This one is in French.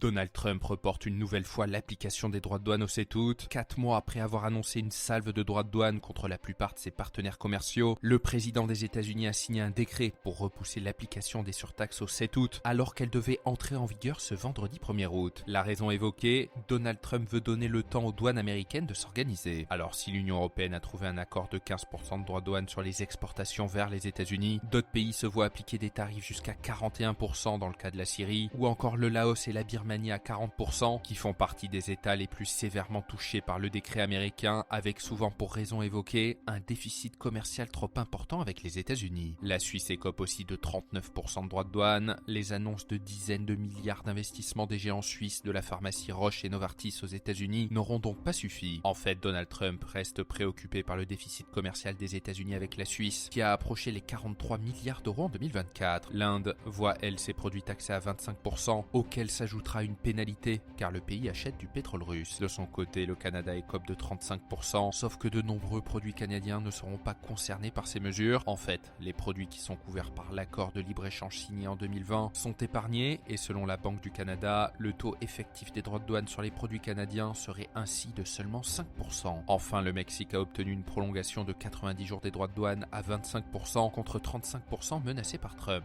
Donald Trump reporte une nouvelle fois l'application des droits de douane au CETA. 4 mois après avoir annoncé une salve de droits de douane contre la plupart de ses partenaires commerciaux, le président des États-Unis a signé un décret pour repousser l'application des surtaxes au 7 août, alors qu'elle devait entrer en vigueur ce vendredi 1er août. La raison évoquée, Donald Trump veut donner le temps aux douanes américaines de s'organiser. Alors si l'Union européenne a trouvé un accord de 15% de droits de douane sur les exportations vers les États-Unis, d'autres pays se voient appliquer des tarifs jusqu'à 41% dans le cas de la Syrie, ou encore le Laos et la Birmanie à 40%, qui font partie des États les plus sévèrement touchés par le décret américain, avec souvent pour raison évoquée un déficit commercial trop important avec les États-Unis. La Suisse écope aussi de 39% de droits de douane. Les annonces de dizaines de milliards d'investissements des géants suisses de la pharmacie Roche et Novartis aux États-Unis n'auront donc pas suffi. En fait, Donald Trump reste préoccupé par le déficit commercial des États-Unis avec la Suisse, qui a approché les 43 milliards d'euros en 2024. L'Inde voit, elle, ses produits taxés à 25%, auxquels s'ajoutera une pénalité, car le pays achète du pétrole russe. De son côté, le Canada écope de 35%, sauf que de nombreux produits canadiens ne seront pas concernés par ces mesures. En fait, les produits qui sont couverts par l'accord de libre-échange signé en 2020 sont épargnés, et selon la Banque du Canada, le taux effectif des droits de douane sur les produits canadiens serait ainsi de seulement 5%. Enfin, le Mexique a obtenu une prolongation de 90 jours des droits de douane à 25% contre 35% menacés par Trump.